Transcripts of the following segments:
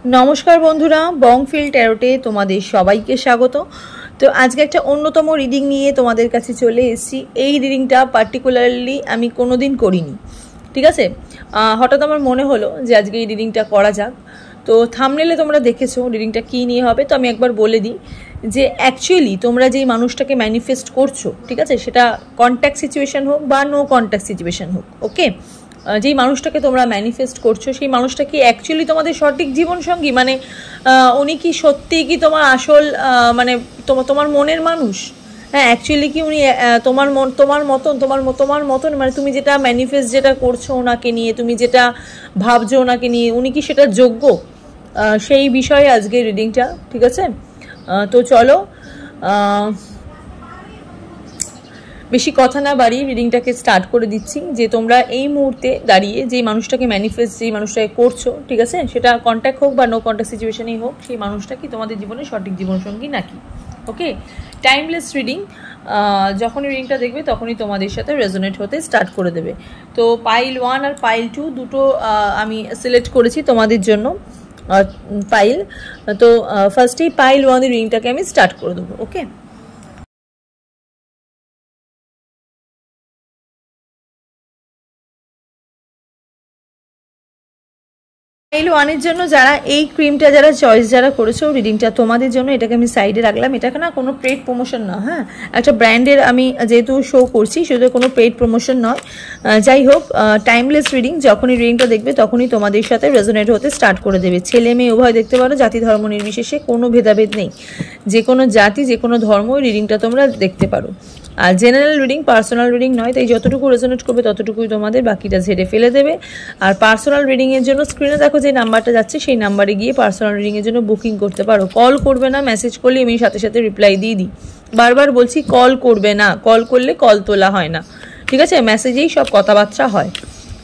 नमस्कार बंधुरा बंगफिल टैरोटे तुम्हारे सबाइके स्वागत। तो आज के एक अन्यतम रिडिंग निये तुम्हादेर काछे चले एसेछि। एई रिडिंगटा पार्टिकुलारली आमी कोनोदिन करिनि, ठीक आछे। हठात् आमार मने हलो जे आजके एई रिडिंगटा करा जाक। तो थाम्बनेले तोमरा देखेछो रिडिंगटा कि निये होबे, तो आमी एकबार बोले दिई जे एक्चुअली तोमरा जेई मानुषटाके मैनिफेस्ट करछो, ठीक आछे, सेटा कन्टैक्ट सिचुएशन होक बा नो कन्टैक्ट सिचुएशन होक, ओके, যেই মানুষটাকে তোমরা ম্যানিফেস্ট করছো সেই মানুষটা কি অ্যাকচুয়ালি তোমাদের সঠিক জীবনসঙ্গী, মানে উনি কি সত্যিই কি তোমার আসল মানে তোমার মনের মানুষ? হ্যাঁ, অ্যাকচুয়ালি কি উনি তোমার মতন মানে তুমি যেটা ম্যানিফেস্ট যেটা করছো ওনাকে নিয়ে, তুমি যেটা ভাবছো ওনাকে নিয়ে, উনি কি সেটা যোগ্য? সেই বিষয়ে আজকে রিডিংটা, ঠিক আছে। তো চলো বেশি কথা না বাড়িয়ে রিডিংটাকে স্টার্ট করে দিচ্ছি। যে তোমরা এই মুহূর্তে দাঁড়িয়ে যেই মানুষটাকে ম্যানিফেস্ট যেই মানুষটাকে করছো, ঠিক আছে, সেটা কন্ট্যাক্ট হোক বা নো কন্ট্যাক্ট সিচুয়েশনেই হোক, সেই মানুষটা কি তোমাদের জীবনে সঠিক জীবনসঙ্গী নাকি? ওকে, টাইমলেস রিডিং। যখনই রিডিংটা দেখবে তখনই তোমাদের সাথে রেজোনেট হতে স্টার্ট করে দেবে। তো পাইল 1 আর পাইল 2 দুটো আমি সিলেক্ট করেছি তোমাদের জন্য পাইল। তো ফার্স্টেই পাইল 1 এর রিডিংটাকে আমি স্টার্ট করে দেবো। ওকে, পাইল 1 এর জন্য যারা এই ক্রিমটা যারা চয়েস যারা করেছো, রিডিংটা তোমাদের জন্য। এটাকে আমি সাইডে রাখলাম। এটা না কোনো পেড প্রমোশন না, হ্যাঁ, একটা ব্র্যান্ডের আমি যেহেতু শো করছি সেটা কোনো পেড প্রমোশন নয়। যাই হোক, টাইমলেস রিডিং। যখনই রিডিংটা দেখবে তখনই তোমাদের সাথে রেজোনেট হতে স্টার্ট করে দেবে। ছেলে মেয়ে উভয় দেখতে পারো, জাতি ধর্ম নির্বিশেষে কোনো ভেদাভেদ নেই। যে কোনো জাতি যে কোনো ধর্ম রিডিংটা তোমরা দেখতে পারো। আর জেনারেল রিডিং, পার্সোনাল রিডিং নয়, তাই যতটুকু রেজোনেট করবে ততটুকুই তোমাদের, বাকিটা ঝেড়ে ফেলে দেবে। আর পার্সোনাল রিডিংয়ের জন্য স্ক্রিনে দেখো যে নাম্বারটা যাচ্ছে, সেই নাম্বারে গিয়ে পার্সোনাল রিডিংয়ের জন্য বুকিং করতে পারো। কল করবে না, মেসেজ করলে আমি সাথে সাথে রিপ্লাই দিয়ে দিই। বারবার বলছি কল করবে না, কল করলে কল তোলা হয় না, ঠিক আছে, মেসেজেই সব কথাবার্তা হয়,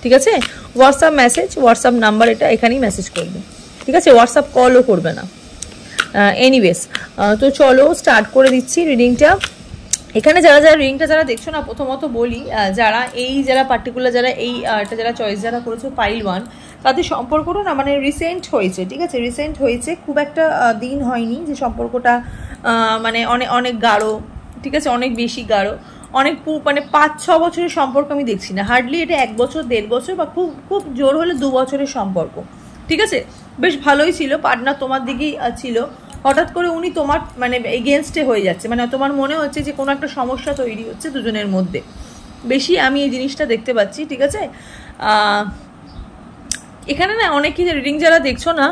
ঠিক আছে। হোয়াটসঅ্যাপ মেসেজ, হোয়াটসঅ্যাপ নাম্বার, এটা এখানেই মেসেজ করবে, ঠিক আছে, হোয়াটসঅ্যাপ কলও করবে না। এনিওয়েজ, তো চলো স্টার্ট করে দিচ্ছি রিডিংটা। এখানে যারা রিডিংটা যারা দেখছো না, প্রথমত বলি যারা পার্টিকুলার যারা এটা যারা চয়েস যারা করেছো পাইল 1, তাদের সম্পর্কটা না মানে রিসেন্ট হয়েছে, ঠিক আছে, রিসেন্ট হয়েছে, খুব একটা দিন হয়নি যে সম্পর্কটা মানে অনেক গাঢ়, ঠিক আছে, অনেক বেশি গাঢ়, অনেক মানে 5-6 বছরের সম্পর্ক আমি দেখছি না, হার্ডলি এটা 1 বছর 1.5 বছর বা খুব জোর হলে 2 বছরের সম্পর্ক, ঠিক আছে। বেশ ভালোই ছিল, পার্টনার তোমার দিকেই ছিল। হঠাৎ করে উনি তোমার মানে এগেনস্টে হয়ে যাচ্ছে, মানে তোমার মনে হচ্ছে যে কোনো একটা সমস্যা তৈরি হচ্ছে দুজনের মধ্যে, বেশি আমি এই জিনিসটা দেখতে পাচ্ছি, ঠিক আছে। এখানে না অনেকেই রিডিং যারা দেখছো না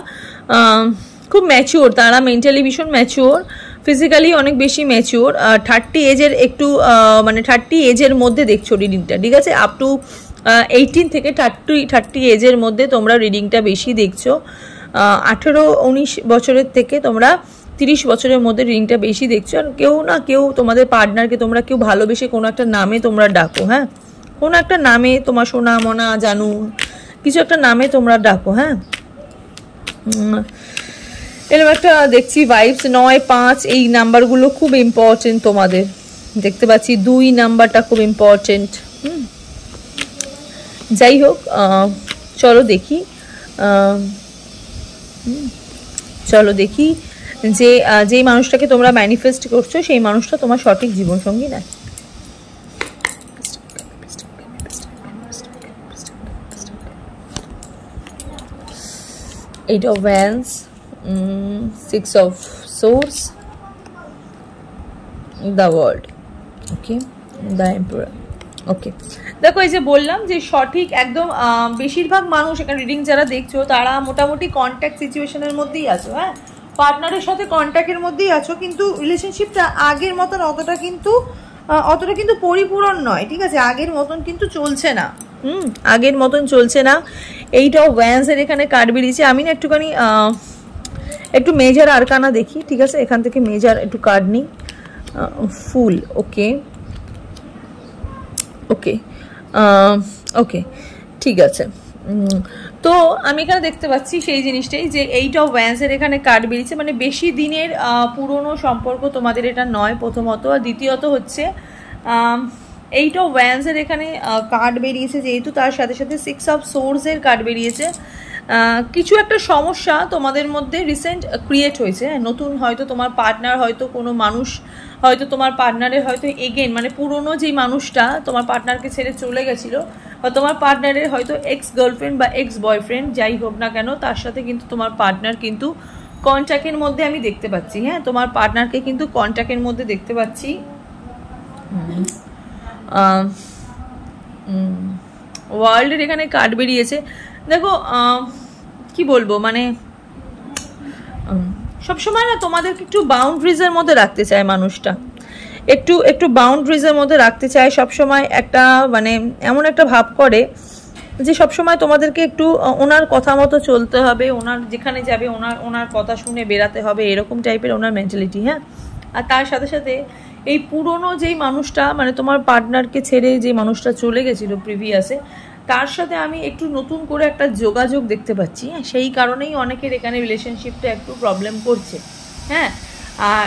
খুব ম্যাচিওর, তারা মেন্টালি ভীষণ ম্যাচিওর, ফিজিক্যালি অনেক বেশি ম্যাচিওর। 30 এজের একটু মানে 30 এজের মধ্যে দেখছো রিডিংটা, ঠিক আছে, আপ টু 18 থেকে 30 এজের মধ্যে তোমরা রিডিংটা বেশি দেখছো। 18-19 বছরের থেকে তোমরা 30 বছরের মধ্যে রিডিংটা বেশি দেখছো। আর কেউ না কেউ তোমাদের পার্টনারকে তোমরা কেউ ভালোবেসে কোনো একটা নামে তোমরা ডাকো, হ্যাঁ, কোনো একটা নামে, তোমার সোনা মনা জানু কিছু একটা নামে তোমরা ডাকো, হ্যাঁ। এরকম একটা দেখছি ভাইবস। 9-5 এই নাম্বারগুলো খুব ইম্পর্টেন্ট তোমাদের, দেখতে পাচ্ছি 2 নাম্বারটা খুব ইম্পর্টেন্ট। যাই হোক, চলো দেখি যে যেই মানুষটাকে তোমরা ম্যানিফেস্ট করছো সেই মানুষটা তোমার সঠিক জীবনসঙ্গী না। Eight of Wands, 6 of Swords, the World, okay, the Emperor, ওকে। দেখো এই যে বললাম যে সঠিক একদম বেশিরভাগ মানুষ এখানে রিডিং যারা দেখছো তারা মোটামুটি কন্ট্যাক্ট সিচুয়েশনের মধ্যেই আছো, হ্যাঁ, পার্টনারের সাথে কন্ট্যাক্টের মধ্যেই আছো, কিন্তু রিলেশনশিপটা আগের মতন অতটা কিন্তু পরিপূরণ নয়, ঠিক আছে, আগের মতন কিন্তু চলছে না, আগের মতন চলছে না। এইটা ওয়ান্সের এখানে কার্ড বেরিয়েছে। আমি না একটুখানি একটু মেজার আরকানা দেখি, ঠিক আছে, এখান থেকে মেজার একটু কার্ড নিই। ফুল, ওকে ওকে ওকে, ঠিক আছে। তো আমি এখানে দেখতে পাচ্ছি সেই জিনিসটাই যে 8 অফ ওয়ান্সের এখানে কার্ড বেরিয়েছে, মানে বেশি দিনের পুরনো সম্পর্ক তোমাদের এটা নয়, প্রথমত। আর দ্বিতীয়ত হচ্ছে 8 অফ ওয়ান্সের এখানে কার্ড বেরিয়েছে যেহেতু, তার সাথে সাথে 6 অফ সোর্সের কার্ড বেরিয়েছে। কিছু একটা সমস্যা তোমাদের মধ্যে রিসেন্ট ক্রিয়েট হয়েছে, নতুন হয়তো তোমার পার্টনার, হয়তো কোনো মানুষ, হয়তো তোমার পার্টনারের হয়তো এগেন মানে পুরনো যেই মানুষটা তোমার পার্টনারকে ছেড়ে চলে গেছিলো, বা তোমার পার্টনারের হয়তো এক্স গার্লফ্রেন্ড বা এক্স বয়ফ্রেন্ড যাই হোক না কেন, তার সাথে কিন্তু তোমার পার্টনার কিন্তু কন্ট্যাক্টের মধ্যে আমি দেখতে পাচ্ছি। হ্যাঁ, তোমার পার্টনারকে কিন্তু কন্ট্যাক্টের মধ্যে দেখতে পাচ্ছি। ওয়ার্ল্ডের এখানে কার্ড বেরিয়েছে। দেখো কি বলবো, মানে সবসময় না তোমাদেরকে একটু বাউন্ডারিজের মধ্যে রাখতে চায় মানুষটা, একটু বাউন্ডারিজের মধ্যে রাখতে চায় সবসময়। একটা মানে এমন একটা ভাব করে যে সবসময় তোমাদেরকে একটু ওনার কথা মতো চলতে হবে, ওনার যেখানে যাবে ওনার কথা শুনে বেরাতে হবে, এরকম টাইপের ওনার মেন্টালিটি। হ্যাঁ, আর তার সাথে সাথে এই পুরনো যেই মানুষটা মানে তোমার পার্টনারকে ছেড়ে যে মানুষটা চলে গেছিলো প্রিভিয়াসে, তার সাথে আমি একটু নতুন করে একটা যোগাযোগ দেখতে পাচ্ছি। হ্যাঁ, সেই কারণেই অনেকের এখানে রিলেশনশিপটা একটু প্রবলেম করছে। হ্যাঁ, আর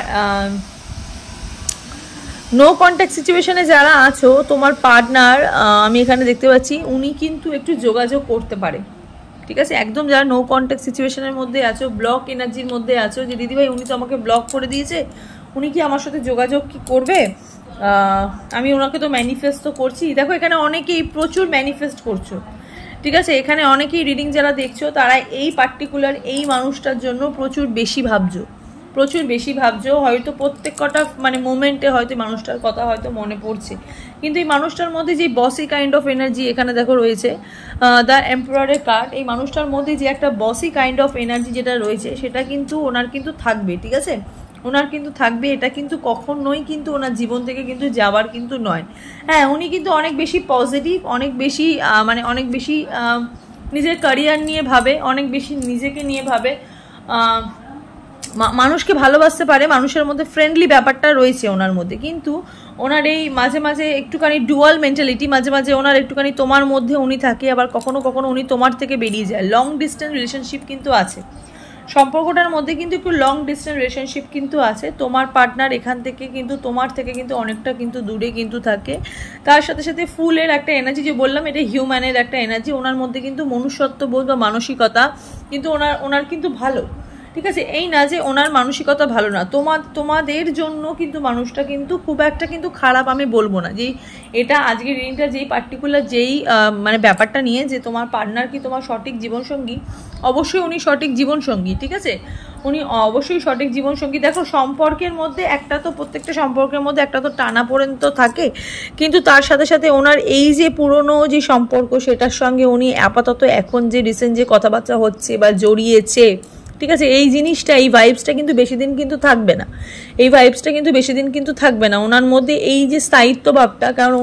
নো কন্ট্যাক্ট সিচুয়েশনে যারা আছো, তোমার পার্টনার আমি এখানে দেখতে পাচ্ছি উনি কিন্তু একটু যোগাযোগ করতে পারে। ঠিক আছে, একদম যারা নো কন্ট্যাক্ট সিচুয়েশনের মধ্যে আছো, ব্লক এনার্জির মধ্যে আছো, যে দিদিভাই উনি তো আমাকে ব্লক করে দিয়েছে, উনি কি আমার সাথে যোগাযোগ কি করবে, আমি ওনাকে তো ম্যানিফেস্ট তো করছি। দেখো এখানে অনেকেই প্রচুর ম্যানিফেস্ট করছো। ঠিক আছে, এখানে অনেকেই রিডিং যারা দেখছো তারা এই পার্টিকুলার এই মানুষটার জন্য প্রচুর বেশি ভাবছো, হয়তো প্রত্যেক কটা মানে মোমেন্টে হয়তো মানুষটার কথা হয়তো মনে পড়ছে। কিন্তু এই মানুষটার মধ্যে যে বসি কাইন্ড অফ এনার্জি এখানে দেখো রয়েছে, দ্য এম্পারারের কার্ড, এই মানুষটার মধ্যে যে একটা বসি কাইন্ড অফ এনার্জি যেটা রয়েছে সেটা কিন্তু ওনার কিন্তু থাকবে। ঠিক আছে, ওনার কিন্তু থাকবে, এটা কিন্তু কখনোই কিন্তু ওনার জীবন থেকে কিন্তু যাওয়ার কিন্তু নয়। হ্যাঁ, উনি কিন্তু অনেক বেশি পজিটিভ, অনেক বেশি মানে অনেক বেশি নিজের ক্যারিয়ার নিয়ে ভাবে, অনেক বেশি নিজেকে নিয়ে ভাবে, মানুষকে ভালোবাসতে পারে, মানুষের মধ্যে ফ্রেন্ডলি ব্যাপারটা রয়েছে ওনার মধ্যে। কিন্তু ওনার এই মাঝে মাঝে একটুখানি ডুয়াল মেন্টালিটি, মাঝে মাঝে ওনার একটুখানি তোমার মধ্যে উনি থাকে, আবার কখনো কখনো উনি তোমার থেকে বেরিয়ে যায়। লং ডিস্টেন্স রিলেশনশিপ কিন্তু আছে সম্পর্কটার মধ্যে, কিন্তু একটু লং ডিস্টেন্স রিলেশনশিপ কিন্তু আছে। তোমার পার্টনার এখান থেকে কিন্তু তোমার থেকে কিন্তু অনেকটা কিন্তু দূরে কিন্তু থাকে। তার সাথে সাথে ফুলের একটা এনার্জি, যে বললাম এটা হিউম্যানের একটা এনার্জি, ওনার মধ্যে কিন্তু মনুষ্যত্ববোধ বা মানসিকতা কিন্তু ওনার কিন্তু ভালো। ঠিক আছে, এই না যে ওনার মানসিকতা ভালো না, তোমাদের জন্য কিন্তু মানুষটা কিন্তু খুব একটা কিন্তু খারাপ আমি বলবো না। যেই এটা আজকের রিডিংটা যেই পার্টিকুলার যেই মানে ব্যাপারটা নিয়ে যে তোমার পার্টনার কি তোমার সঠিক জীবনসঙ্গী, অবশ্যই উনি সঠিক জীবনসঙ্গী। ঠিক আছে, উনি অবশ্যই সঠিক জীবনসঙ্গী। দেখো সম্পর্কের মধ্যে একটা তো প্রত্যেকটা সম্পর্কের মধ্যে একটা তো টানাপোড়েন তো থাকে, কিন্তু তার সাথে সাথে ওনার এই যে পুরনো যে সম্পর্ক সেটার সঙ্গে উনি আপাতত এখন যে রিসেন্ট যে কথাবার্তা হচ্ছে বা জড়িয়েছে, ঠিক আছে, এই জিনিসটা এই ভাইবসটা কিন্তু বেশি দিন কিন্তু থাকবে না, এই ভাইবসটা কিন্তু বেশি দিন কিন্তু থাকবে না ওনার মধ্যে এই যে স্থায়িত্ব ভাবটা। কারণ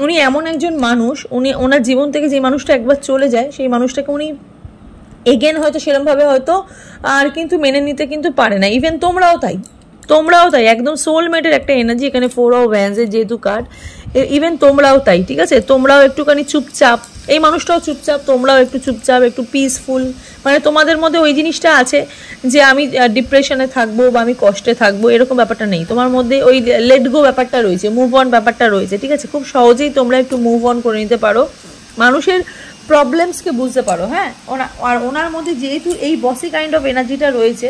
উনি এমন একজন মানুষ, ওনার জীবন থেকে যে মানুষটা একবার চলে যায় সেই মানুষটাকে উনি এগেন হয়তো সেরকমভাবে হয়তো আর কিন্তু মেনে নিতে কিন্তু পারে না। ইভেন তোমরাও তাই একদম সোলমেটের একটা এনার্জি এখানে 4 অফ ওয়ান্ডসের যেহেতু কার্ড, ইভেন তোমরাও তাই। ঠিক আছে, তোমরাও একটুখানি চুপচাপ, এই মানুষটাও চুপচাপ, তোমরাও একটু চুপচাপ, একটু পিসফুল, মানে তোমাদের মধ্যে ওই জিনিসটা আছে যে আমি ডিপ্রেশনে থাকবো বা আমি কষ্টে থাকবো, এরকম ব্যাপারটা নেই। তোমার মধ্যে ওই লেট গো ব্যাপারটা রয়েছে, মুভ অন ব্যাপারটা রয়েছে। ঠিক আছে, খুব সহজেই তোমরা একটু মুভ অন করে নিতে পারো, মানুষের প্রবলেমসকে বুঝতে পারো। হ্যাঁ, আর ওনার মধ্যে যেহেতু এই বসি কাইন্ড অফ এনার্জিটা রয়েছে,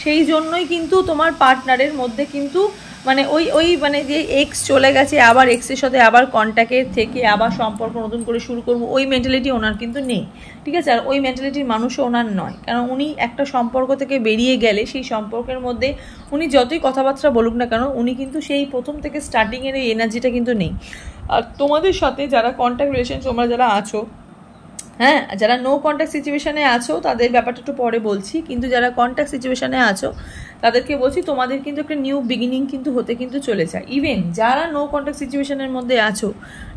সেই জন্যই কিন্তু তোমার পার্টনারের মধ্যে কিন্তু মানে ওই মানে যে এক্স চলে গেছে, আবার এক্সের সাথে আবার কন্ট্যাক্টের থেকে আবার সম্পর্ক নতুন করে শুরু করবো, ওই মেন্টালিটি ওনার কিন্তু নেই। ঠিক আছে, আর ওই মেন্টালিটির মানুষও ওনার নয়, কারণ উনি একটা সম্পর্ক থেকে বেরিয়ে গেলে সেই সম্পর্কের মধ্যে উনি যতই কথাবার্তা বলুক না কেন, উনি কিন্তু সেই প্রথম থেকে স্টার্টিংয়ের এই এনার্জিটা কিন্তু নেই। আর তোমাদের সাথে যারা কন্ট্যাক্ট রিলেশন তোমরা যারা আছো, হ্যাঁ, যারা নো কন্ট্যাক্ট সিচুয়েশানে আছো তাদের ব্যাপারটা একটু পরে বলছি, কিন্তু যারা কন্ট্যাক্ট সিচুয়েশানে আছো তাদেরকে বলছি তোমাদের কিন্তু একটা নিউ বিগিনিং কিন্তু হতে কিন্তু চলে যায়। ইভেন যারা নো কন্ট্যাক্ট সিচুয়েশানের মধ্যে আছো,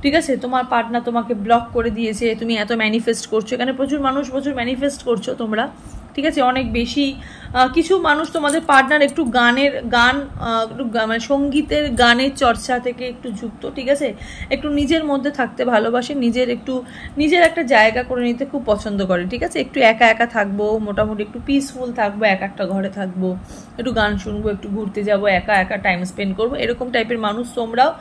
ঠিক আছে, তোমার পার্টনার তোমাকে ব্লক করে দিয়েছে, তুমি এত ম্যানিফেস্ট করছো, এখানে প্রচুর মানুষ প্রচুর ম্যানিফেস্ট করছো তোমরা। ঠিক আছে, অনেক বেশি কিছু মানুষ তোমাদের পার্টনার একটু গান একটু মানে সঙ্গীতের গানের চর্চা থেকে একটু যুক্ত, ঠিক আছে, একটু নিজের মধ্যে থাকতে ভালোবাসে, নিজের একটা জায়গা করে নিতে খুব পছন্দ করে, ঠিক আছে, একটু একা একা থাকবো, মোটামুটি একটু পিসফুল থাকবো, একটা ঘরে থাকবো, একটু গান শুনবো, একটু ঘুরতে যাবো, একা একা টাইম স্পেন্ড করবো, এরকম টাইপের মানুষ তোমরাও।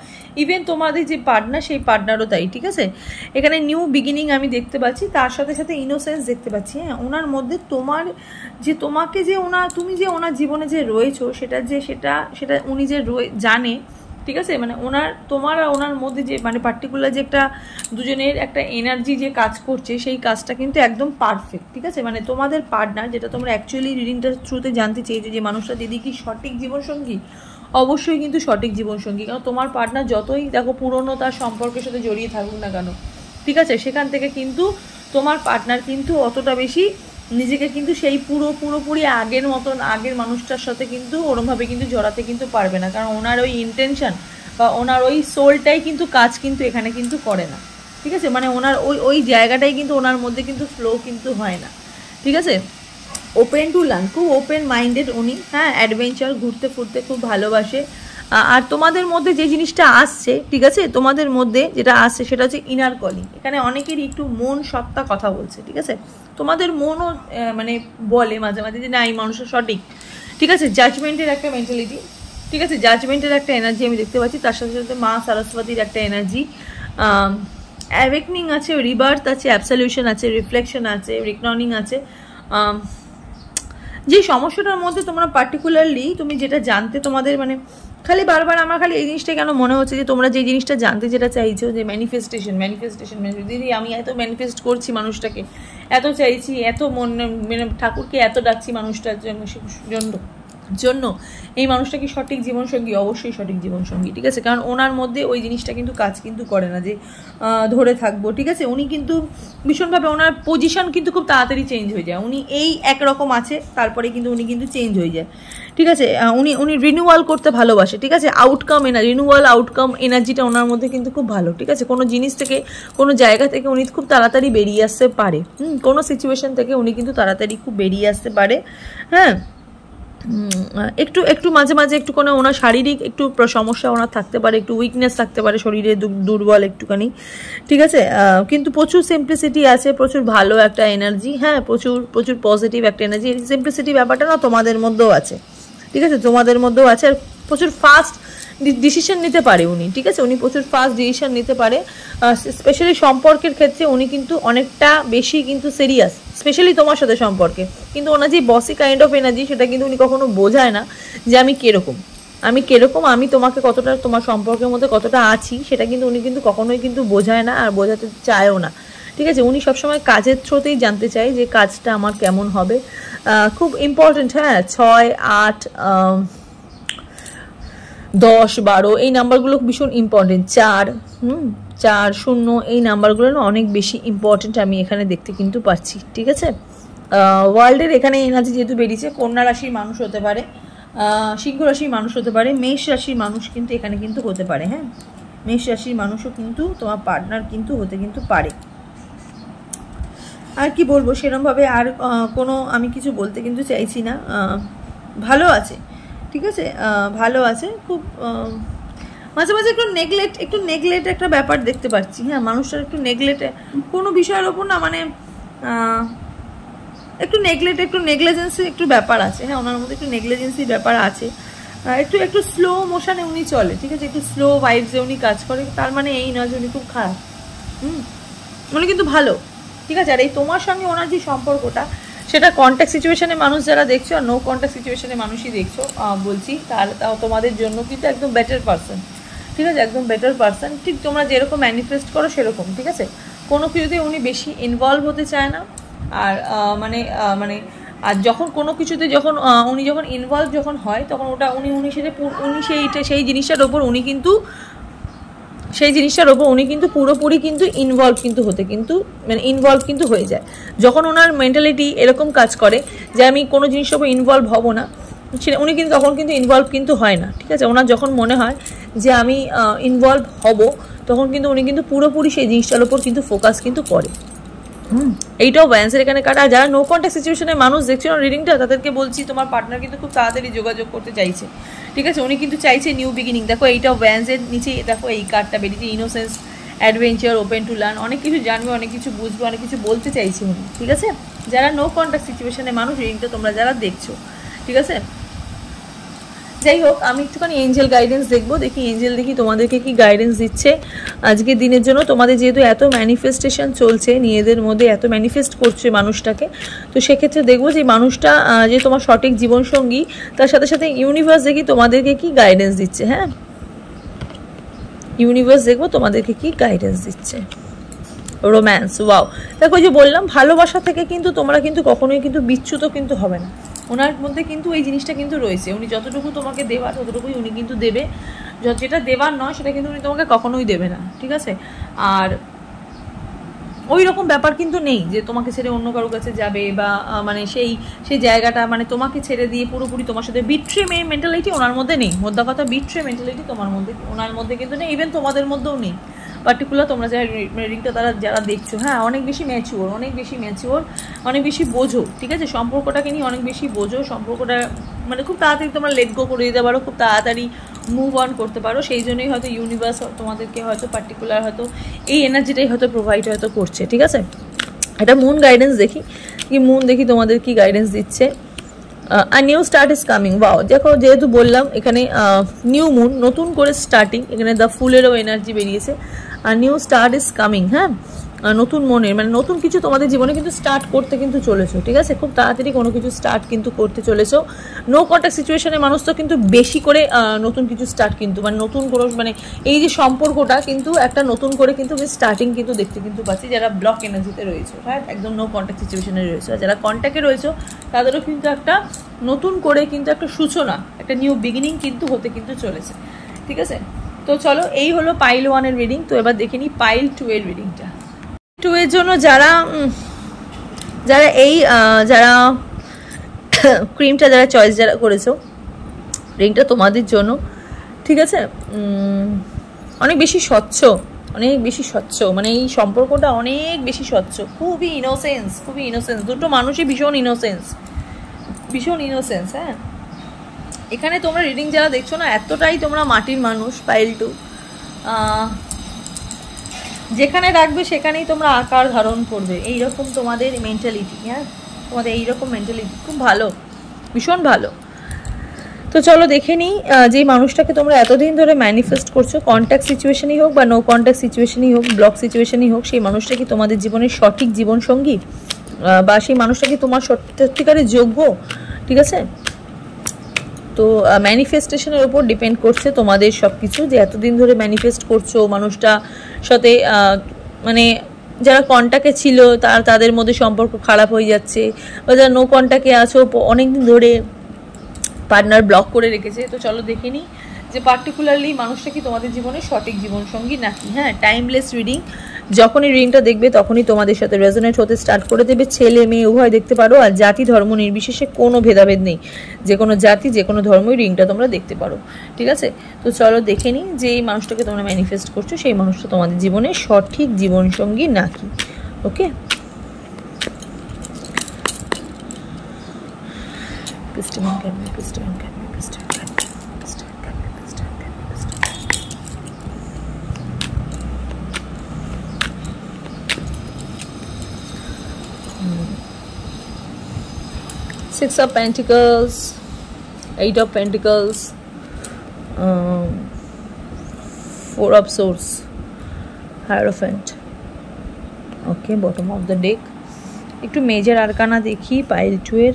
ইভেন তোমাদের যে পার্টনার সেই পার্টনারও তাই, ঠিক আছে। এখানে নিউ বিগিনিং আমি দেখতে পাচ্ছি, তার সাথে সাথে ইনোসেন্স দেখতে পাচ্ছি। হ্যাঁ, ওনার মধ্যে তুমি যে ওনার জীবনে যে রয়েছো সেটা উনি যে জানে, ঠিক আছে, মানে তোমার আর ওনার মধ্যে যে মানে পার্টিকুলার যে একটা দুজনের একটা এনার্জি যে কাজ করছে সেই কাজটা কিন্তু একদম পারফেক্ট, ঠিক আছে। মানে তোমাদের পার্টনার, যেটা তোমরা অ্যাকচুয়ালি রিডিংটার থ্রুতে জানতে চেয়েছো, যে মানুষটা দিদি কি সঠিক জীবনসঙ্গী, অবশ্যই কিন্তু সঠিক জীবনসঙ্গী। কারণ তোমার পার্টনার যতই দেখো পুরনো তার সম্পর্কের সাথে জড়িয়ে থাকুক না কেন, ঠিক আছে, সেখান থেকে কিন্তু তোমার পার্টনার কিন্তু অতটা বেশি নিজেকে কিন্তু সেই পুরোপুরি আগের মতন আগের মানুষটার সাথে কিন্তু ওরমভাবে কিন্তু জড়াতে কিন্তু পারবে না। কারণ ওনার ওই ইন্টেনশন বা ওনার ওই সোলটাই কিন্তু কাজ কিন্তু এখানে কিন্তু করে না, ঠিক আছে। মানে ওনার ওই জায়গাটাই কিন্তু ওনার মধ্যে কিন্তু ফ্লো কিন্তু হয় না, ঠিক আছে। ওপেন টু লার্ন, খুব ওপেন মাইন্ডেড উনি। হ্যাঁ, অ্যাডভেঞ্চার, ঘুরতে ফুরতে খুব ভালোবাসে। আর তোমাদের মধ্যে যে জিনিসটা আসছে, ঠিক আছে, তোমাদের মধ্যে যেটা আসছে সেটা হচ্ছে ইনার কলিং। এখানে অনেকেরই একটু মন সত্তা কথা বলছে, ঠিক আছে। তোমাদের মনও মানে বলে মাঝে মাঝে যে না, এই মানুষটা সঠিক, ঠিক আছে। জাজমেন্টের একটা মেন্টালিটি, ঠিক আছে, জাজমেন্টের একটা এনার্জি আমি দেখতে পাচ্ছি। তার সাথে সাথে মা সরস্বতীর একটা এনার্জি, অ্যাওয়েকনিং আছে, রিবার্থ আছে, অ্যাবসলিউশন আছে, রিফ্লেকশন আছে, রিকননিং আছে। যে সমস্যাটার মধ্যে তোমরা পার্টিকুলারলি তুমি যেটা জানতে তোমাদের মানে খালি বারবার আমার খালি এই জিনিসটা কেন মনে হচ্ছে যে তোমরা যে জিনিসটা জানতে যেটা চাইছো, যে ম্যানিফেস্টেশন দিদি আমি এত ম্যানিফেস্ট করছি মানুষটাকে, এত চাইছি, এত মানে ঠাকুরকে এত ডাকছি মানুষটার জন্য এই মানুষটা কি সঠিক জীবনসঙ্গী? অবশ্যই সঠিক জীবনসঙ্গী, ঠিক আছে। কারণ ওনার মধ্যে ওই জিনিসটা কিন্তু কাজ কিন্তু করে না যে ধরে থাকবো, ঠিক আছে। উনি কিন্তু ভীষণভাবে ওনার পজিশন কিন্তু খুব তাড়াতাড়ি চেঞ্জ হয়ে যায়। উনি এই একরকম আছে, তারপরে কিন্তু উনি কিন্তু চেঞ্জ হয়ে যায়, ঠিক আছে। উনি রিনিউয়াল করতে ভালোবাসে, ঠিক আছে। আউটকাম এনার্জিটা ওনার মধ্যে কিন্তু খুব ভালো, ঠিক আছে। কোনো জিনিস থেকে, কোনো জায়গা থেকে উনি খুব তাড়াতাড়ি বেরিয়ে আসতে পারে, কোনো সিচুয়েশন থেকে উনি কিন্তু তাড়াতাড়ি খুব বেরিয়ে আসতে পারে। হ্যাঁ, একটু মাঝে মাঝে একটু কোনো ওনার শারীরিক একটু সমস্যা ওনার থাকতে পারে, একটু উইকনেস থাকতে পারে, শরীরে দুর্বল একটুখানি, ঠিক আছে। কিন্তু প্রচুর সিম্পলিসিটি আছে, প্রচুর ভালো একটা এনার্জি। হ্যাঁ, প্রচুর পজিটিভ একটা এনার্জি। সিম্পলিসিটি ব্যাপারটা না তোমাদের মধ্যেও আছে, ঠিক আছে, তোমাদের মধ্যেও আছে। আর প্রচুর ফাস্ট ডিসিশন নিতে পারে উনি, ঠিক আছে। উনি প্রচুর ফাস্ট ডিসিশন নিতে পারে, স্পেশালি সম্পর্কের ক্ষেত্রে উনি কিন্তু অনেকটা বেশি কিন্তু সিরিয়াস, স্পেশালি তোমার সাথে সম্পর্কে। কিন্তু ওনার যে বসি কাইন্ড অফ এনার্জি সেটা কিন্তু উনি কখনো বোঝায় না যে আমি কিরকম, আমি তোমাকে কতটা, তোমার সম্পর্কের মধ্যে কতটা আছি, সেটা কিন্তু উনি কিন্তু কখনোই কিন্তু বোঝায় না আর বোঝাতে চায়ও না, ঠিক আছে। উনি সবসময় কাজের থ্রুতেই জানতে চায় যে কাজটা আমার কেমন হবে। খুব ইম্পর্টেন্ট। হ্যাঁ, 6, 8, 10, 12 এই নাম্বারগুলো ভীষণ ইম্পর্টেন্ট। 4, 0 এই নাম্বারগুলো না অনেক বেশি ইম্পর্টেন্ট আমি এখানে দেখতে কিন্তু পাচ্ছি, ঠিক আছে। ওয়ার্ল্ডের এখানে এনার্জি যেহেতু বেরিয়েছে, কন্যা রাশির মানুষ হতে পারে, সিংহ রাশির মানুষ হতে পারে, মেষ রাশির মানুষ কিন্তু এখানে কিন্তু হতে পারে। হ্যাঁ, মেষ রাশির মানুষও কিন্তু তোমার পার্টনার কিন্তু হতে কিন্তু পারে। আর কি বলবো, সেরকমভাবে আর কোনো আমি কিছু বলতে কিন্তু চাইছি না। ভালো আছে, ঠিক আছে, ভালো আছে খুব। মাঝে মাঝে একটু নেগলেট একটা ব্যাপার দেখতে পাচ্ছি। হ্যাঁ, মানুষটার একটু নেগলেট কোনো বিষয়ের ওপর না, মানে একটু নেগলিজেন্সি একটু ব্যাপার আছে। হ্যাঁ, ওনার মধ্যে একটু নেগলিজেন্সি ব্যাপার আছে। একটু স্লো মোশনে উনি চলে, ঠিক আছে, একটু স্লো ভাইবসে উনি কাজ করে। তার মানে এই নয় যে উনি খুব খারাপ, উনি কিন্তু ভালো, ঠিক আছে। আর এই তোমার সঙ্গে ওনার যে সম্পর্কটা, সেটা কন্ট্যাক্ট সিচুয়েশনে মানুষ যারা দেখছো আর নো কন্ট্যাক্ট সিচুয়েশনে মানুষই দেখছো বলছি, তাও তোমাদের জন্য কিন্তু একদম বেটার পারসন, ঠিক আছে, একদম বেটার পারসন। ঠিক তোমরা যেরকম ম্যানিফেস্ট করো সেরকম, ঠিক আছে। কোনো কিছুতে উনি বেশি ইনভলভ হতে চায় না। আর আর যখন কোনো কিছুতে উনি যখন ইনভলভ হয়, তখন ওটা উনি সেই জিনিসটার ওপর উনি কিন্তু পুরোপুরি কিন্তু ইনভলভ কিন্তু হয়ে যায়। যখন ওনার মেন্টালিটি এরকম কাজ করে যে আমি কোনো জিনিসের ওপর ইনভলভ হব না, উনি কিন্তু তখন কিন্তু ইনভলভ কিন্তু হয় না, ঠিক আছে। ওনার যখন মনে হয় যে আমি ইনভলভ হব, তখন কিন্তু উনি কিন্তু পুরোপুরি সেই জিনিসটার ওপর কিন্তু ফোকাস কিন্তু করে। এইটাও ব্যান্সের এখানে কাটা। যারা নো কন্ট্যাক্ট সিচুয়েশনের মানুষ দেখছো না রিডিংটা, তাদেরকে বলছি তোমার পার্টনার কিন্তু খুব তাড়াতাড়ি যোগাযোগ করতে চাইছে, ঠিক আছে? উনি কিন্তু চাইছে নিউ বিগিনিং। দেখো এইটাও ব্যান্সের নিচে দেখো এই কার্ডটা বেরিয়েছে, innocence, adventure, open to learn, অনেক কিছু জানবে, অনেক কিছু বুঝবে, অনেক কিছু বলতে চাইছে উনি, ঠিক আছে? যারা নো কন্ট্যাক্ট সিচুয়েশনের মানুষ রিডিংটা তোমরা যারা দেখছো, ঠিক আছে? যাই হোক, আমি একটুখানি এঞ্জেল গাইডেন্স দেখবো, দেখি এঞ্জেল দেখি তোমাদেরকে কি গাইডেন্স দিচ্ছে আজকের দিনের জন্য। তোমাদের যেহেতু এত ম্যানিফেস্টেশন চলছে, নিজেদের মধ্যে এত ম্যানিফেস্ট করছে মানুষটাকে, তো সেক্ষেত্রে দেখবো যে মানুষটা যে তোমার সঠিক জীবনসঙ্গী, তার সাথে সাথে ইউনিভার্স দেখি তোমাদেরকে কি গাইডেন্স দিচ্ছে। হ্যাঁ, ইউনিভার্স দেখবো তোমাদেরকে কি গাইডেন্স দিচ্ছে। রোম্যান্স, ওয়াও, দেখো যে বললাম ভালোবাসা থেকে কিন্তু তোমরা কিন্তু কখনোই কিন্তু বিচ্যুত কিন্তু হবে না। ওনার মধ্যে কিন্তু এই জিনিসটা কিন্তু রয়েছে, উনি যতটুকু তোমাকে দেওয়ার ততটুকুই উনি কিন্তু দেবে, যেটা দেওয়ার নয় সেটা কিন্তু উনি তোমাকে কখনোই দেবে না, ঠিক আছে? আর ওই রকম ব্যাপার কিন্তু নেই যে তোমাকে ছেড়ে অন্য কারোর কাছে যাবে বা মানে সেই জায়গাটা মানে তোমাকে ছেড়ে দিয়ে পুরোপুরি তোমার সাথে বিট্রে মেন্টালিটি ওনার মধ্যে নেই। মোদ্দা কথা বিট্রে মেন্টালিটি তোমার মধ্যে ওনার মধ্যে কিন্তু নেই, ইভেন তোমাদের মধ্যেও নেই। পার্টিকুলার তোমরা যারা রিডিংটা যারা দেখছো, হ্যাঁ অনেক বেশি ম্যাচিওর, অনেক বেশি বোঝো, ঠিক আছে? সম্পর্কটাকে নিয়ে অনেক বেশি বোঝো, সম্পর্কটা মানে খুব তাড়াতাড়ি তোমরা লেট গো করে দিতে পারো, খুব তাড়াতাড়ি মুভ অন করতে পারো। সেই জন্যই হয়তো ইউনিভার্স তোমাদেরকে হয়তো পার্টিকুলার হয়তো এই এনার্জিটাই হয়তো প্রোভাইড হয়তো করছে, ঠিক আছে? এটা মুন গাইডেন্স দেখি, কি মুন দেখি তোমাদের কি গাইডেন্স দিচ্ছে। আর new start is coming, wow, দেখো যেহেতু বললাম এখানে নিউ মুন, নতুন করে স্টার্টিং, এখানে দ্য ফুলেরও এনার্জি বেরিয়েছে। আর নিউ স্টার্ট ইজ কামিং, হ্যাঁ, নতুন মনের মানে নতুন কিছু তোমাদের জীবনে কিন্তু স্টার্ট করতে কিন্তু চলেছো, ঠিক আছে? খুব তাড়াতাড়ি কোনো কিছু স্টার্ট কিন্তু করতে চলেছো। নো কন্ট্যাক্ট সিচুয়েশনের মানুষ তো কিন্তু বেশি করে নতুন কিছু স্টার্ট কিন্তু মানে নতুন কোনো মানে এই যে সম্পর্কটা কিন্তু একটা নতুন করে কিন্তু স্টার্টিং কিন্তু দেখতে কিন্তু পাচ্ছি যারা ব্লক এনার্জিতে রয়েছে, হ্যাঁ, একদম নো কন্ট্যাক্ট সিচুয়েশনে রয়েছে। আর যারা কন্ট্যাক্টে রয়েছে তাদেরও কিন্তু একটা নতুন করে কিন্তু একটা সূচনা, একটা নিউ বিগিনিং কিন্তু হতে কিন্তু চলেছে, ঠিক আছে? তো চলো, এই হলো পাইল 1 এর রিডিং। তো এবার দেখে নিই পাইল 2 এর রিডিংটা। 2 এর জন্য যারা এই যারা ক্রিমটা যারা চয়েস যারা করেছো, রিংটা তোমাদের জন্য, ঠিক আছে? অনেক বেশি স্বচ্ছ, মানে এই সম্পর্কটা অনেক বেশি স্বচ্ছ, খুবই ইনোসেন্স, দুটো মানুষই ভীষণ ইনোসেন্স, হ্যাঁ। এখানে তোমরা রিডিং যারা দেখছো না, এতটাই তোমরা মাটির মানুষ। পাইল 2 যেখানে রাখবে সেখানেই তোমরা আকার ধারণ করবে, এইরকম তোমাদের মেন্টালিটি, হ্যাঁ, তোমাদের এইরকম মেন্টালিটি খুব ভালো, ভীষণ ভালো। তো চলো দেখে নিই যেই মানুষটাকে তোমরা এতদিন ধরে ম্যানিফেস্ট করছো, কন্ট্যাক্ট সিচুয়েশনই হোক বা নো কন্ট্যাক্ট সিচুয়েশনই হোক, ব্লক সিচুয়েশনই হোক, সেই মানুষটা কি তোমাদের জীবনের সঠিক জীবনসঙ্গী বা সেই মানুষটা কি তোমার সত্যিকারের যোগ্য, ঠিক আছে? তো ম্যানিফেস্টেশনের ওপর ডিপেন্ড করছে তোমাদের সব কিছু, যে এতদিন ধরে ম্যানিফেস্ট করছো মানুষটা সাথে মানে যারা কন্ট্যাক্টে ছিল তাদের মধ্যে সম্পর্ক খারাপ হয়ে যাচ্ছে, বা যারা নো কন্ট্যাক্টে আছো অনেকদিন ধরে পার্টনার ব্লক করে রেখেছে। তো চলো দেখে নিই যে পার্টিকুলারলি মানুষটা কি তোমাদের জীবনে সঠিক জীবনসঙ্গী নাকি। হ্যাঁ, টাইমলেস রিডিং, যখনই রিডিংটা দেখবে তখনই তোমাদের সাথে রেজোনেট হতে স্টার্ট করে দেবে। ছেলে মেয়ে উভয় দেখতে পারো, আর জাতি ধর্ম নির্বিশেষে কোনো ভেদাভেদ নেই, যে কোনো জাতি যে কোনো ধর্মই রিডিংটা তোমরা দেখতে পারো, ঠিক আছে? তো চলো দেখে নিই যে এই মানুষটাকে তোমরা ম্যানিফেস্ট করছো, সেই মানুষটা তোমাদের জীবনে সঠিক জীবনসঙ্গী নাকি। ওকে, Six of Pentacles, Eight of Pentacles, Four of Swords, Hierophant. Okay, bottom of the deck. একটু মেজর আরকানা দেখি পাইল 2 এর।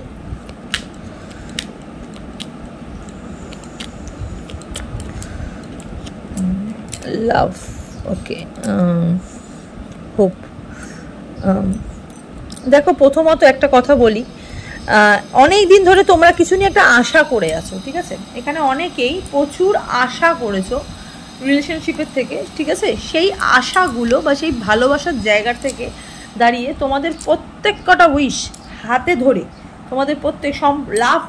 লাভ, ওকে, হোপ। দেখো প্রথমত একটা কথা বলি, অনেক দিন ধরে তোমরা কিছু নিয়ে একটা আশা করে আছো, ঠিক আছে? এখানে অনেকেই প্রচুর আশা করেছো রিলেশনশিপের থেকে, ঠিক আছে? সেই আশাগুলো বা সেই ভালোবাসার জায়গার থেকে দাঁড়িয়ে তোমাদের প্রত্যেক কটা উইশ হাতে ধরে, তোমাদের প্রত্যেক লাভ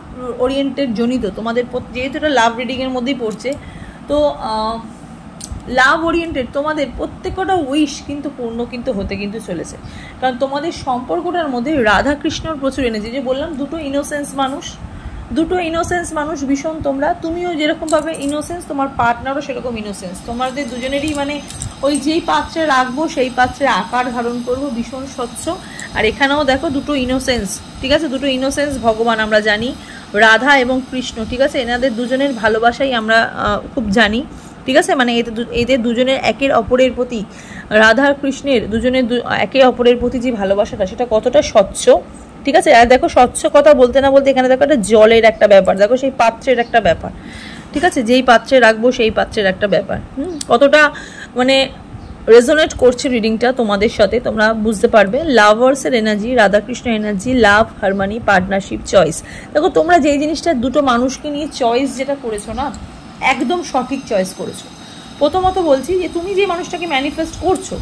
ওরিয়েন্টেড জনিত তোমাদের, যেহেতু এটা লাভ রিডিংয়ের মধ্যেই পড়ছে, তো লাভ ওরিয়েন্টেড, তোমাদের প্রত্যেকটা উইশ কিন্তু পূর্ণ কিন্তু হতে কিন্তু চলেছে। কারণ তোমাদের সম্পর্কটার মধ্যে রাধা কৃষ্ণর প্রচুর এনার্জি, যে বললাম দুটো ইনোসেন্স মানুষ ভীষণ। তুমিও যেরকমভাবে ইনোসেন্স, তোমার পার্টনারও সেরকম ইনোসেন্স। তোমাদের দুজনেরই মানে ওই যেই পাত্রে রাখবো সেই পাত্রে আকার ধারণ করবো, ভীষণ স্বচ্ছ। আর এখানেও দেখো দুটো ইনোসেন্স, ঠিক আছে, দুটো ইনোসেন্স ভগবান আমরা জানি, রাধা এবং কৃষ্ণ, ঠিক আছে। এনাদের দুজনের ভালোবাসাই আমরা খুব জানি, ঠিক আছে। মানে এদের দুজনের একের অপরের প্রতি, রাধা আর কৃষ্ণের দুজনের একে অপরের প্রতি যে ভালোবাসাটা, সেটা কতটা স্বচ্ছ, ঠিক আছে। আর দেখো স্বচ্ছ কথা বলতে না বলতে এখানে দেখো একটা জলের একটা ব্যাপার, দেখো সেই পাত্রের একটা ব্যাপার, ঠিক আছে, যেই পাত্রে রাখবো সেই পাত্রের একটা ব্যাপার। কতটা মানে রেজোনেট করছে রিডিংটা তোমাদের সাথে, তোমরা বুঝতে পারবে। লাভার্সের এনার্জি, রাধাকৃষ্ণ এনার্জি, লাভ, হারমানি, পার্টনারশিপ, চয়েস। দেখো তোমরা যেই জিনিসটা দুটো মানুষকে নিয়ে চয়েস যেটা করেছো না, একদম সঠিক চয়েস করেছো। প্রথমত বলছি যে তুমি যে মানুষটাকে ম্যানিফেস্ট করছো,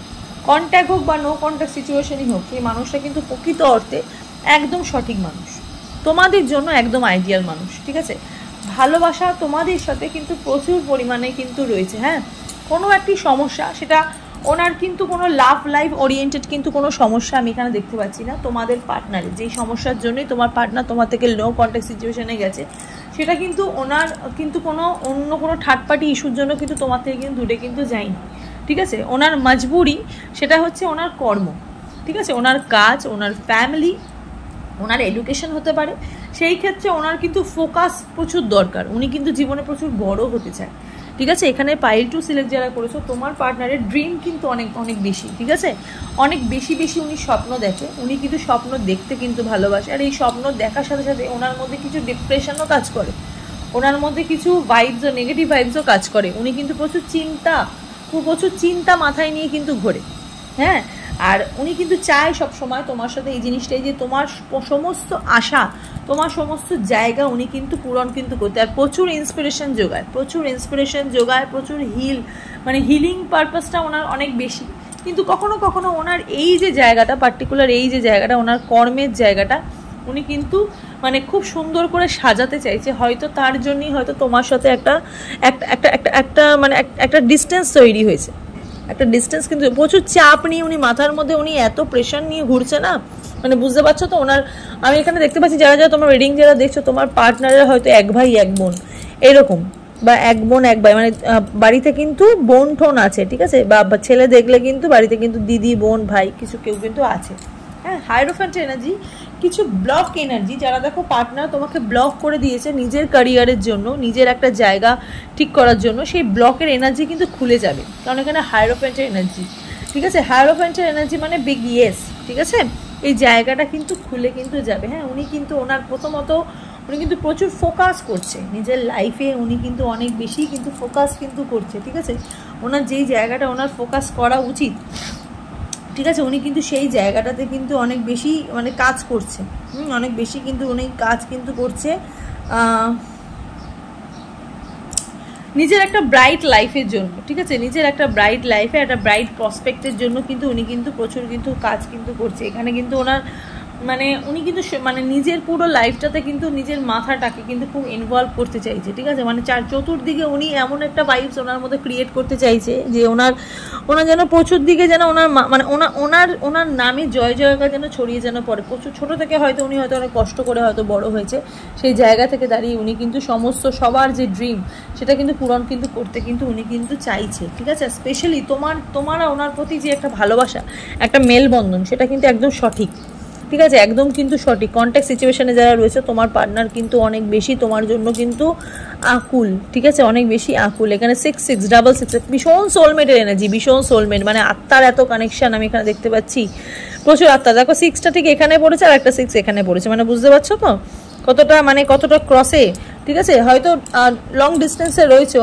কন্ট্যাক্ট হোক বা নো কন্ট্যাক্ট সিচুয়েশনই হোক, সেই মানুষটা কিন্তু প্রকৃত অর্থে একদম সঠিক মানুষ, তোমাদের জন্য একদম আইডিয়াল মানুষ, ঠিক আছে। ভালোবাসা তোমাদের সাথে কিন্তু প্রচুর পরিমাণে কিন্তু রয়েছে। হ্যাঁ, কোনো একটি সমস্যা, সেটা ওনার কিন্তু কোনো লাভ লাইফ ওরিয়েন্টেড কিন্তু কোনো সমস্যা আমি এখানে দেখতে পাচ্ছি না তোমাদের পার্টনারের। যেই সমস্যার জন্যই তোমার পার্টনার তোমার থেকে নো কন্ট্যাক্ট সিচুয়েশনে গেছে, সেটা কিন্তু ওনার কিন্তু কোনো অন্য কোনো থার্ড পার্টি ইস্যুর জন্য কিন্তু তোমার থেকে কিন্তু দূরে কিন্তু যায়নি, ঠিক আছে। ওনার মজবুরি সেটা হচ্ছে ওনার কর্ম, ঠিক আছে, ওনার কাজ, ওনার ফ্যামিলি, ওনার এডুকেশন হতে পারে। সেই ক্ষেত্রে ওনার কিন্তু ফোকাস প্রচুর দরকার, উনি কিন্তু জীবনে প্রচুর বড় হতে চায়, ঠিক আছে। এখানে পাইল টু সিলেক্ট যারা করেছো, তোমার পার্টনারের ড্রিম কিন্তু অনেক অনেক বেশি, ঠিক আছে, অনেক বেশি উনি স্বপ্ন দেখে, উনি কিন্তু স্বপ্ন দেখতে কিন্তু ভালোবাসে। আর এই স্বপ্ন দেখার সাথে সাথে ওনার মধ্যে কিছু ডিপ্রেশনও কাজ করে, ওনার মধ্যে কিছু ভাইবসও, নেগেটিভ ভাইবসও কাজ করে। উনি কিন্তু প্রচুর চিন্তা মাথায় নিয়ে কিন্তু ঘোরে, হ্যাঁ। আর উনি কিন্তু চায় সব সময় তোমার সাথে এই জিনিসটাই, যে তোমার সমস্ত আশা, তোমার সমস্ত জায়গা উনি কিন্তু পূরণ কিন্তু করতে। আর প্রচুর ইন্সপিরেশন যোগায়, প্রচুর হিলিং পারপাসটা ওনার অনেক বেশি। কিন্তু কখনো কখনো ওনার এই যে জায়গাটা, পার্টিকুলার এই যে জায়গাটা, ওনার কর্মের জায়গাটা, উনি কিন্তু মানে খুব সুন্দর করে সাজাতে চাইছে। হয়তো তার জন্যই হয়তো তোমার সাথে একটা ডিস্টেন্স তৈরি হয়েছে, একটা ডিস্টেন্স কিন্তু প্রচুর চাপ নিয়ে উনি মাথার মধ্যে উনি এত প্রেশার নিয়ে ঘুরছে না, মানে বুঝতে পারছো তো। ওনার আমি এখানে দেখতে পাচ্ছি যারা তোমার রিডিং যারা দেখছো, তোমার পার্টনারের হয়তো এক ভাই এক বোন এরকম, বা এক বোন এক ভাই, মানে বাড়িতে কিন্তু বোন ঠোন আছে, ঠিক আছে, বা ছেলে দেখলে কিন্তু বাড়িতে কিন্তু দিদি বোন ভাই কেউ কিন্তু আছে। হ্যাঁ, হাইরোফ্যান্ট এনার্জি, কিছু ব্লক এনার্জি, যারা দেখো পার্টনার তোমাকে ব্লক করে দিয়েছে নিজের ক্যারিয়ারের জন্য, নিজের একটা জায়গা ঠিক করার জন্য, সেই ব্লকের এনার্জি কিন্তু খুলে যাবে। কারণ এখানে হাইরোফ্যান্টের এনার্জি, ঠিক আছে, হাইরোফ্যান্টের এনার্জি মানে বিগ ইয়েস, ঠিক আছে, এই জায়গাটা কিন্তু খুলে কিন্তু যাবে। হ্যাঁ, উনি কিন্তু ওনার প্রথমত উনি কিন্তু প্রচুর ফোকাস করছে নিজের লাইফে, উনি কিন্তু অনেক বেশি কিন্তু ফোকাস কিন্তু করছে, ঠিক আছে। ওনার যেই জায়গাটা ওনার ফোকাস করা উচিত, ঠিক আছে, উনি কিন্তু সেই জায়গাটাতে কিন্তু অনেক বেশি মানে কাজ করছে, অনেক বেশি কিন্তু উনি কাজ কিন্তু করছে নিজের একটা ব্রাইট লাইফের জন্য, ঠিক আছে, নিজের একটা ব্রাইট লাইফে একটা ব্রাইট প্রসপেক্টের জন্য কিন্তু উনি কিন্তু প্রচুর কিন্তু কাজ কিন্তু করছে। এখানে কিন্তু ওনার মানে উনি কিন্তু মানে নিজের পুরো লাইফটাতে কিন্তু নিজের মাথাটাকে কিন্তু খুব ইনভলভ করতে চাইছে, ঠিক আছে, মানে চতুর্দিকে উনি এমন একটা ভাইবস ওনার মধ্যে ক্রিয়েট করতে চাইছে যে ওনার যেন প্রচুর দিকে যেন ওনার মানে ওনার নামে জয় জয়কার যেন ছড়িয়ে যেন পড়ে। প্রচুর ছোটো থেকে হয়তো উনি হয়তো অনেক কষ্ট করে হয়তো বড় হয়েছে, সেই জায়গা থেকে দাঁড়িয়ে উনি কিন্তু সমস্ত সবার যে ড্রিম সেটা কিন্তু পূরণ কিন্তু করতে কিন্তু উনি কিন্তু চাইছে, ঠিক আছে। স্পেশালি তোমার ওনার প্রতি যে একটা ভালোবাসা, একটা মেলবন্ধন, সেটা কিন্তু একদম সঠিক, ঠিক আছে, একদম কিন্তু সঠিক। কন্ট্যাক্ট সিচুয়েশনে যারা রয়েছে, তোমার পার্টনার কিন্তু অনেক বেশি তোমার জন্য কিন্তু আকুল, ঠিক আছে, অনেক বেশি আকুল। এখানে 6666 ভীষণ সোলমেটের এনার্জি, ভীষণ সোলমেট, মানে আত্মার এত কানেকশন আমি এখানে দেখতে পাচ্ছি, প্রচুর আত্মা। দেখো 6টা ঠিক এখানে পড়েছে আর একটা 6 এখানে পড়েছে, মানে বুঝতে পারছো তো কতটা ক্রসে, ঠিক আছে। হয়তো লং ডিস্টেন্সে রয়েছে,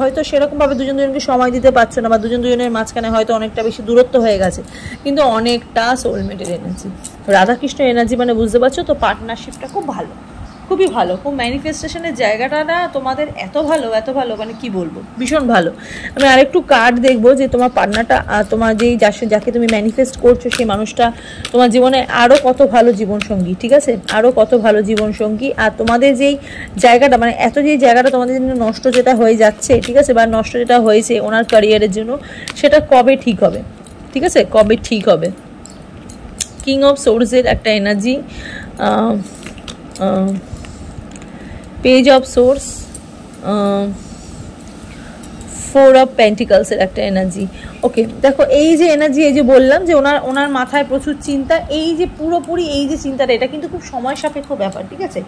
হয়তো সেরকমভাবে দুজনকে সময় দিতে পারছো না, বা দুজনের মাঝখানে হয়তো অনেকটা বেশি দূরত্ব হয়ে গেছে, কিন্তু অনেকটা সোলমেটের এনার্জি, রাধাকৃষ্ণ এনার্জি, মানে বুঝতে পারছো তো। পার্টনারশিপটা খুব ভালো, খুবই ভালো, খুব ম্যানিফেস্টেশনের জায়গাটা না তোমাদের এত ভালো মানে কি বলবো, ভীষণ ভালো। আমি আরেকটু কার্ড দেখবো যে তোমার পার্টনারটা, তোমার যেই যাকে তুমি ম্যানিফেস্ট করছো সেই মানুষটা তোমার জীবনে আরও কত ভালো জীবনসঙ্গী, ঠিক আছে, আরও কত ভালো জীবনসঙ্গী। আর তোমাদের যেই জায়গাটা মানে এত যেই জায়গাটা তোমাদের জন্য নষ্ট যেটা হয়ে যাচ্ছে, ঠিক আছে, বা নষ্ট যেটা হয়েছে ওনার ক্যারিয়ারের জন্য, সেটা কবে ঠিক হবে, ঠিক আছে, কবে ঠিক হবে। কিং অফ সোর্সের একটা energy, page of swords, 4 of পেন্টিকলসের একটা এনার্জি। ওকে, দেখো এই যে এনার্জি, এই যে বললাম যে ওনার মাথায় প্রচুর চিন্তা, এই যে পুরোপুরি এই যে চিন্তাটা, এটা কিন্তু খুব সময় সাপেক্ষ ব্যাপার, ঠিক আছে।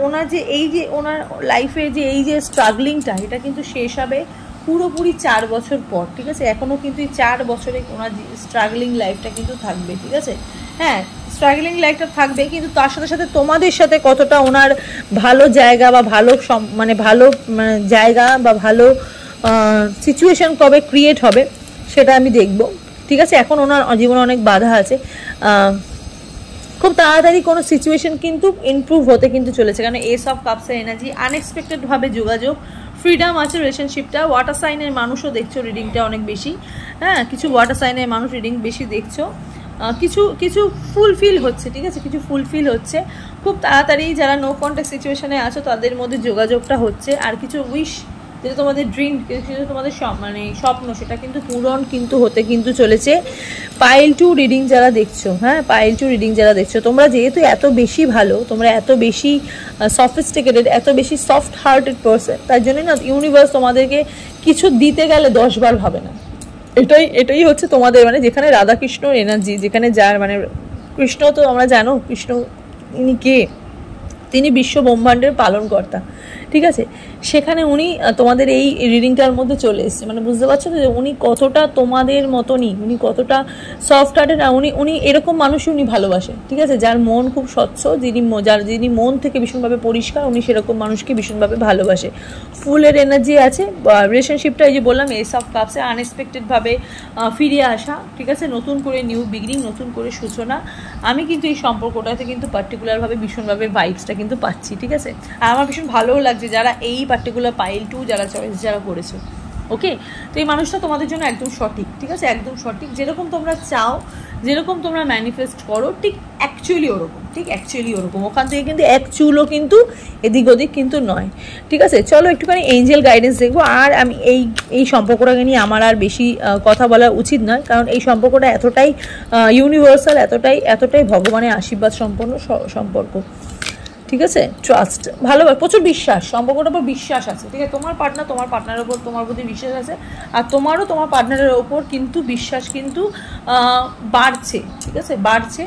ওনার যে এই যে ওনার লাইফে যে এই যে স্ট্রাগলিংটা, এটা কিন্তু শেষ হবে পুরোপুরি 4 বছর পর, ঠিক আছে। এখনও কিন্তু এই 4 বছরে ওনার স্ট্রাগলিং লাইফটা কিন্তু থাকবে, ঠিক আছে। হ্যাঁ, স্ট্রাগলিং লাইফটা থাকবে, কিন্তু তার সাথে সাথে তোমাদের সাথে কতটা ওনার ভালো জায়গা বা ভালো ভালো জায়গা বা ভালো সিচুয়েশন কবে ক্রিয়েট হবে সেটা আমি দেখব, ঠিক আছে। এখন ওনার জীবনে অনেক বাধা আছে, খুব তাড়াতাড়ি কোনো সিচুয়েশন কিন্তু ইমপ্রুভ হতে কিন্তু চলেছে, কারণ এস অফ কাপসের এনার্জি, আনএক্সপেক্টেডভাবে যোগাযোগ, ফ্রিডম আছে রিলেশনশিপটা। ওয়াটার সাইনের মানুষও দেখছো রিডিংটা অনেক বেশি, হ্যাঁ, কিছু ওয়াটার সাইনের মানুষ রিডিং বেশি দেখছো, কিছু ফুলফিল হচ্ছে, ঠিক আছে, কিছু ফুলফিল হচ্ছে খুব তাড়াতাড়ি। যারা নো কন্ট্যাক্ট সিচুয়েশনে আছো তাদের মধ্যে যোগাযোগটা হচ্ছে, আর কিছু উইশ যেটা তোমাদের ড্রিম, যেটা তোমাদের স্বপ্ন, সেটা কিন্তু পূরণ কিন্তু হতে কিন্তু চলেছে। পাইল 2 রিডিং যারা দেখছো, হ্যাঁ, পাইল 2 রিডিং যারা দেখছো, তোমরা যেহেতু এত বেশি ভালো, তোমরা এত বেশি সফিস্টিকেটেড, এত বেশি সফট হার্টেড পারসন, তার জন্য না ইউনিভার্স তোমাদেরকে কিছু দিতে গেলে 10 বার ভাবে না। এটাই হচ্ছে তোমাদের মানে যেখানে রাধাকৃষ্ণর এনার্জি, যেখানে যার মানে কৃষ্ণ, তো আমরা জানো কৃষ্ণ ইনি কে, তিনি বিশ্ব ব্রহ্মাণ্ডের পালনকর্তা, ঠিক আছে। সেখানে উনি তোমাদের এই রিডিংটার মধ্যে চলে এসছে, মানে বুঝতে পারছো যে উনি কতটা তোমাদের মতনই, উনি কতটা সফট হার্টেড, উনি এরকম মানুষই উনি ভালোবাসে, ঠিক আছে, যার মন খুব স্বচ্ছ, যিনি মন থেকে ভীষণভাবে পরিষ্কার, উনি সেরকম মানুষকে ভীষণভাবে ভালোবাসে। ফুলের এনার্জি আছে, রিলেশনশিপটা এই যে বললাম এস অফ কাপসে, আনএক্সপেক্টেডভাবে ফিরে আসা, ঠিক আছে, নতুন করে নিউ বিগিনিং, নতুন করে সূচনা। আমি কিন্তু এই সম্পর্কটাতে কিন্তু পার্টিকুলারভাবে ভীষণভাবে ভাইবসটা কিন্তু পাচ্ছি, ঠিক আছে। আর আমার ভীষণ ভালোও লাগছে যারা এই পার্টিকুলার পাইল 2 যারা চয়েস যারা করেছো, ওকে। তো এই মানুষটা তোমাদের জন্য একদম সঠিক, ঠিক আছে, একদম সঠিক, যেরকম তোমরা চাও, যেরকম তোমরা ম্যানিফেস্ট করো, ঠিক অ্যাকচুয়ালি ওরকম, ওখান থেকে কিন্তু এক চুলও কিন্তু এদিক ওদিক কিন্তু নয়, ঠিক আছে। চলো একটুখানি এঞ্জেল গাইডেন্স দেখবো। আর আমি এই সম্পর্কটাকে নিয়ে আমার আর বেশি কথা বলা উচিত নয়, কারণ এই সম্পর্কটা এতটাই ইউনিভার্সাল, এতটাই ভগবানের আশীর্বাদ সম্পন্ন সম্পর্ক, ঠিক আছে। ট্রাস্ট, ভালোবাসা, প্রচুর বিশ্বাস, সম্পর্কটার উপর বিশ্বাস আছে, ঠিক আছে। তোমার পার্টনারের ওপর তোমার প্রতি বিশ্বাস আছে, আর তোমারও তোমার পার্টনারের ওপর কিন্তু বিশ্বাস কিন্তু বাড়ছে, ঠিক আছে, বাড়ছে,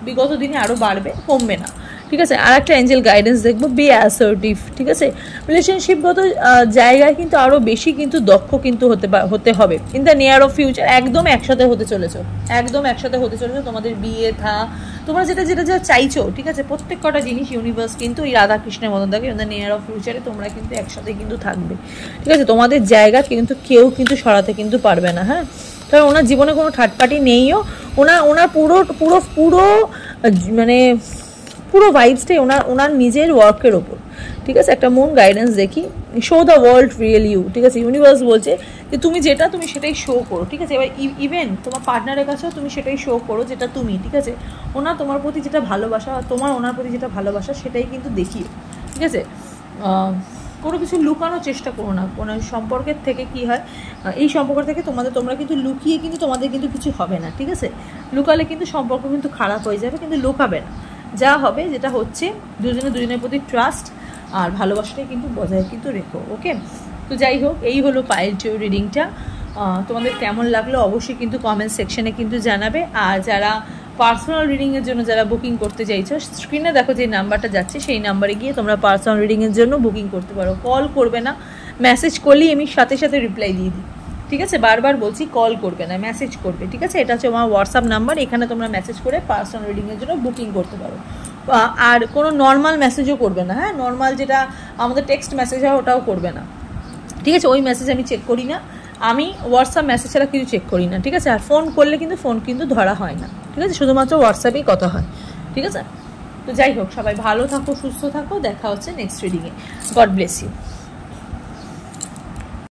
বিগত দিনে আরও বাড়বে, কমবে না, ঠিক আছে। আর একটা এঞ্জেল গাইডেন্স দেখবো, বি অ্যাসার্টিভ, ঠিক আছে। রিলেশনশিপগত জায়গায় কিন্তু আরও বেশি কিন্তু দক্ষ কিন্তু হতে হবে in the near of future. একদম একসাথে হতে চলেছো, তোমাদের বিয়ে তোমরা যেটা চাইছো, ঠিক আছে, প্রত্যেক কটা জিনিস ইউনিভার্স কিন্তু এই রাধাকৃষ্ণের মতন থাকে, ইন দ্য নিয়ার অফ ফিউচারে তোমরা কিন্তু একসাথে কিন্তু থাকবে, ঠিক আছে। তোমাদের জায়গা কিন্তু কেউ কিন্তু সরাতে কিন্তু পারবে না, হ্যাঁ। কারণ ওনার জীবনে কোনো থার্ড পার্টি নেইও, ওনার পুরো মানে পুরো ভাইবসটাই ওনার নিজের ওয়ার্কের ওপর, ঠিক আছে। একটা মুন গাইডেন্স দেখি, show the world real you, ঠিক আছে। ইউনিভার্স বলছে যে তুমি সেটাই শো করো, ঠিক আছে। এবার ইভেন তোমার পার্টনারের কাছেও তুমি সেটাই শো করো যেটা তুমি, ঠিক আছে। তোমার প্রতি যেটা ভালোবাসা, তোমার ওনার প্রতি যেটা ভালোবাসা, সেটাই কিন্তু দেখিও, ঠিক আছে। কোনো কিছু লুকানোর চেষ্টা করো না, কোনো সম্পর্কের থেকে কি হয়, এই সম্পর্ক থেকে তোমরা কিন্তু লুকিয়ে কিন্তু তোমাদের কিন্তু কিছু হবে না, ঠিক আছে। লুকালে কিন্তু সম্পর্ক কিন্তু খারাপ হয়ে যাবে, কিন্তু লুকাবে না, যা হবে যেটা হচ্ছে দুজনের প্রতি ট্রাস্ট আর ভালোবাসাটাই কিন্তু বজায় কিন্তু রেখো, ওকে। তো যাই হোক, এই হলো পাইল 2 রিডিংটা। তোমাদের কেমন লাগলো অবশ্যই কিন্তু কমেন্ট সেকশনে কিন্তু জানাবে। আর যারা পার্সোনাল রিডিংয়ের জন্য যারা বুকিং করতে চাইছো, স্ক্রিনে দেখো যে নাম্বারটা যাচ্ছে, সেই নাম্বারে গিয়ে তোমরা পার্সোনাল রিডিংয়ের জন্য বুকিং করতে পারো। কল করবে না, মেসেজ করলেই আমি সাথে সাথে রিপ্লাই দিয়ে দিই, ঠিক আছে। বারবার বলছি, কল করবে না, মেসেজ করবে, ঠিক আছে। এটা হচ্ছে আমার হোয়াটসঅ্যাপ নাম্বার, এখানে তোমরা মেসেজ করে পার্সোনাল রিডিংয়ের জন্য বুকিং করতে পারো। আর কোনো নর্মাল মেসেজও করবে না, হ্যাঁ, নর্মাল যেটা আমাদের টেক্সট মেসেজ হয় ওটাও করবে না, ঠিক আছে। ওই মেসেজ আমি চেক করি না, আমি হোয়াটসঅ্যাপ মেসেজ ছাড়া কিছু চেক করি না, ঠিক আছে। আর ফোন করলে কিন্তু ফোন কিন্তু ধরা হয় না, ঠিক আছে, শুধুমাত্র হোয়াটসঅ্যাপেই কথা হয়, ঠিক আছে। তো যাই হোক, সবাই ভালো থাকো, সুস্থ থাকো, দেখা হচ্ছে নেক্সট রিডিংয়ে। God bless you.